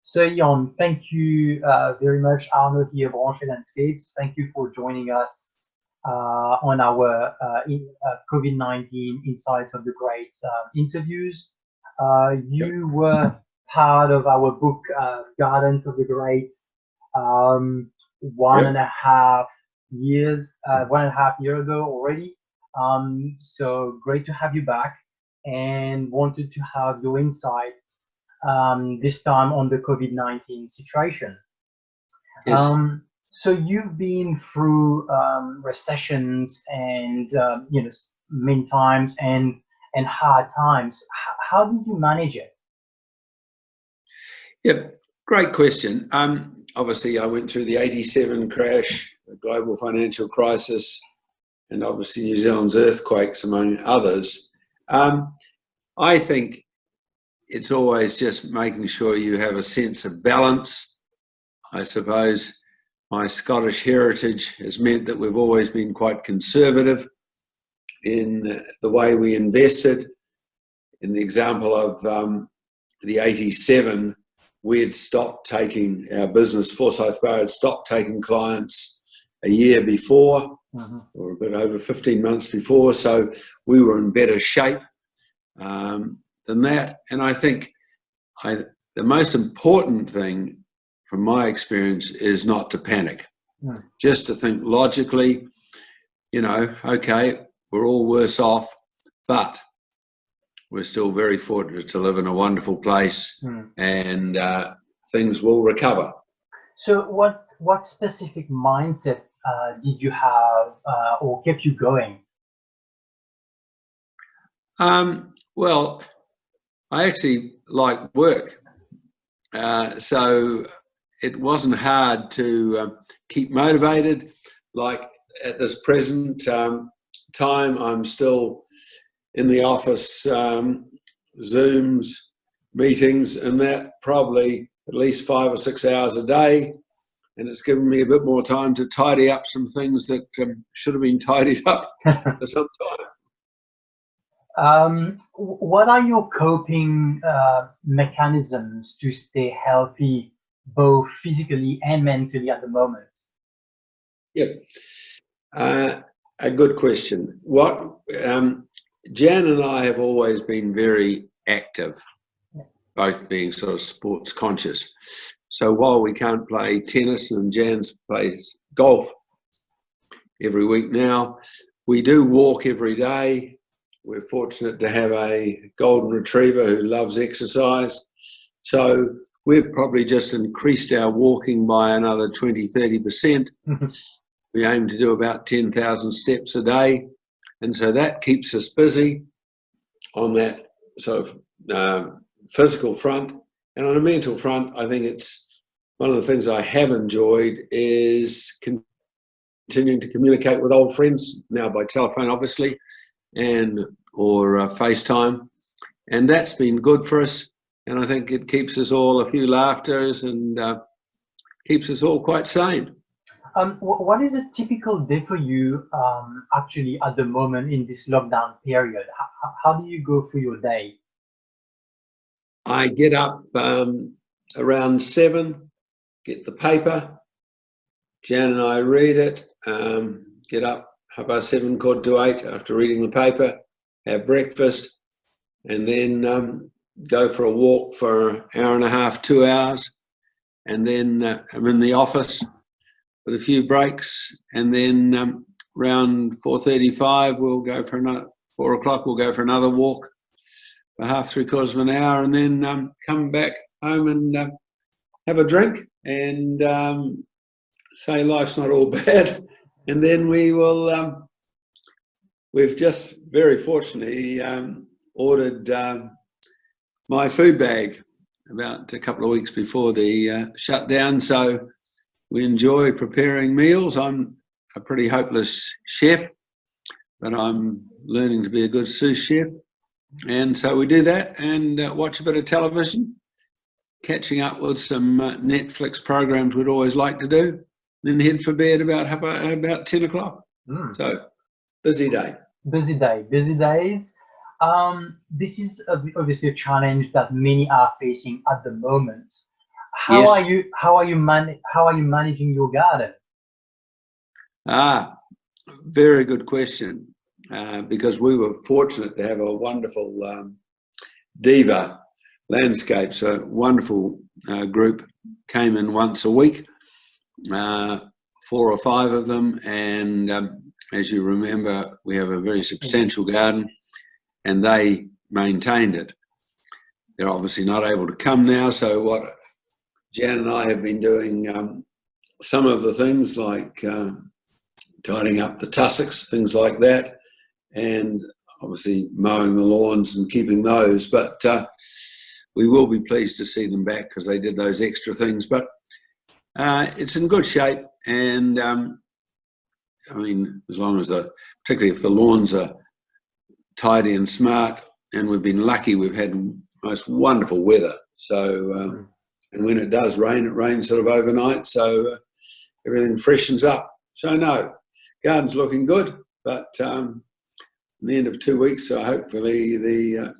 So Eion, thank you very much, Arnaud here, Branche Landscapes. Thank you for joining us on our COVID-19 Insights of the Great interviews. Yep. You were part of our book, Gardens of the Greats, one Yep. and a half years, 1.5 years ago already. So great to have you back, and wanted to have your insights this time on the COVID-19 situation. Yes. So you've been through recessions and many times and hard times. How did you manage it? Yep. Great question. Obviously, I went through the '87 crash, the global financial crisis, and obviously New Zealand's earthquakes, among others. I think it's always just making sure you have a sense of balance. I suppose my Scottish heritage has meant that we've always been quite conservative in the way we invested. In the example of the '87, we had stopped taking our business, Forsyth Bar had stopped taking clients a year before, or a bit over 15 months before, so we were in better shape than that. And I think the most important thing from my experience is not to panic, just to think logically, okay, we're all worse off, but we're still very fortunate to live in a wonderful place, and things will recover. So what specific mindset did you have or kept you going? Well, I actually like work, so it wasn't hard to keep motivated. Like at this present time, I'm still in the office, Zooms, meetings, and that probably at least 5 or 6 hours a day. And it's given me a bit more time to tidy up some things that should have been tidied up for some time. What are your coping mechanisms to stay healthy, both physically and mentally at the moment? Yep, a good question. Jan and I have always been very active, both being sort of sports conscious. So while we can't play tennis and Jan plays golf every week now, we do walk every day. We're fortunate to have a golden retriever who loves exercise. So we've probably just increased our walking by another 20-30%. We aim to do about 10,000 steps a day. And so that keeps us busy on that sort of physical front. And on a mental front, I think it's one of the things I have enjoyed is continuing to communicate with old friends, now by telephone, obviously, or FaceTime. And that's been good for us. And I think it keeps us all a few laughters and keeps us all quite sane. What is a typical day for you actually at the moment in this lockdown period? How do you go through your day? I get up around 7, get the paper. Jan and I read it, get up 7:15, 7:45 after reading the paper, have breakfast, and then go for a walk for an hour and a half, 2 hours. And then I'm in the office with a few breaks, and then around 4:35 we'll go for another, 4 o'clock we'll go for another walk for half, 3/4 of an hour, and then come back home and have a drink and say life's not all bad. And then we will, we've just very fortunately ordered my food bag about a couple of weeks before the shutdown, so we enjoy preparing meals. I'm a pretty hopeless chef, but I'm learning to be a good sous chef. And so we do that and watch a bit of television, catching up with some Netflix programs we'd always like to do, then head for bed about 10 o'clock. So busy day. Busy days. This is obviously a challenge that many are facing at the moment. Yes. How are you managing your garden? Very good question. Because we were fortunate to have a wonderful diva landscapes, a wonderful group came in once a week, 4 or 5 of them, and as you remember, we have a very substantial garden, and they maintained it. They're obviously not able to come now, so what Jan and I have been doing, some of the things like tidying up the tussocks, things like that, and obviously mowing the lawns and keeping those, but we will be pleased to see them back because they did those extra things. But it's in good shape, and I mean, as long as particularly if the lawns are tidy and smart, and we've been lucky, we've had most wonderful weather. So, and when it does rain, it rains sort of overnight, so everything freshens up. So no, garden's looking good, but at the end of 2 weeks, so hopefully the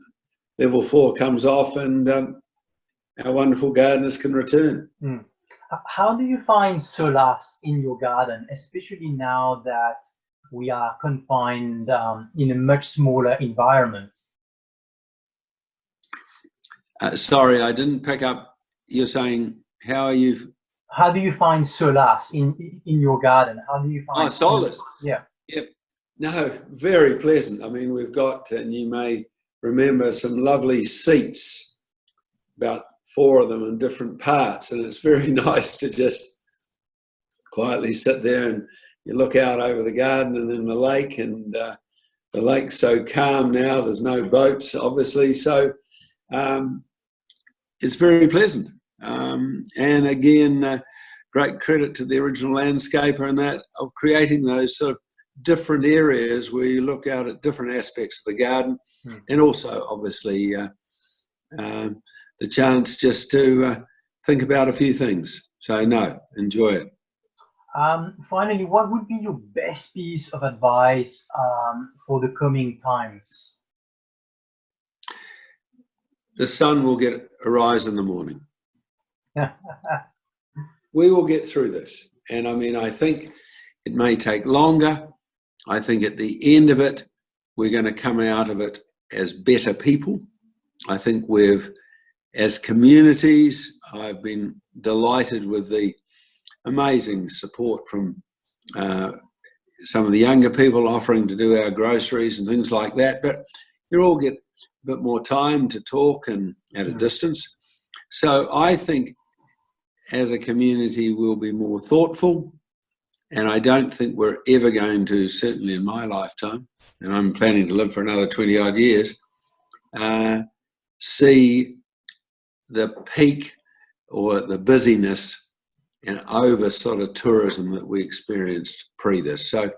level 4 comes off and our wonderful gardeners can return. How do you find solace in your garden, especially now that we are confined in a much smaller environment? Sorry, I didn't pick up. You're saying how do you find solace in your garden? How do you find solace? Yeah. Yep. No, very pleasant. I mean, we've got, and you may remember, some lovely seats, about 4 of them in different parts, and it's very nice to just quietly sit there and you look out over the garden and then the lake, and the lake's so calm now, there's no boats, obviously, so it's very pleasant. And again, great credit to the original landscaper and that of creating those sort of different areas where you look out at different aspects of the garden, and also obviously the chance just to think about a few things. So no, enjoy it. Finally, what would be your best piece of advice for the coming times? The sun will arise in the morning. We will get through this. And I mean, I think it may take longer. I think at the end of it, we're going to come out of it as better people. I think as communities, I've been delighted with the amazing support from some of the younger people offering to do our groceries and things like that. But you all get a bit more time to talk and at a distance. So I think as a community, we'll be more thoughtful. And I don't think we're ever going to, certainly in my lifetime, and I'm planning to live for another 20 odd years, see the peak or the busyness and over sort of tourism that we experienced pre this. So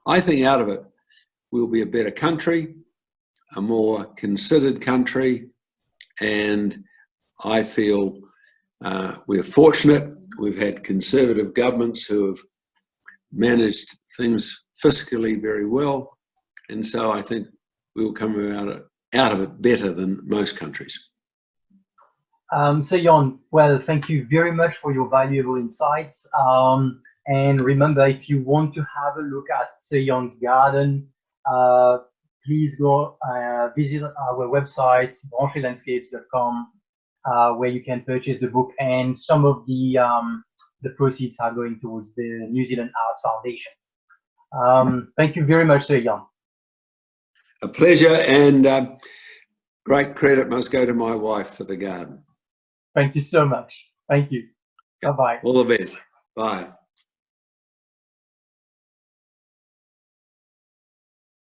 I think out of it, we'll be a better country, a more considered country, and I feel we're fortunate. We've had conservative governments who have managed things fiscally very well, and so I think we'll come out of it better than most countries. So Eion, well, thank you very much for your valuable insights. And remember, if you want to have a look at Sir Eion's garden, please go visit our website, branchetlandscapes.com, where you can purchase the book, and some of the proceeds are going towards the New Zealand Arts Foundation. Thank you very much, Sir Eion. A pleasure, and great credit must go to my wife for the garden. Thank you so much. Thank you. Bye-bye. All the best. Bye.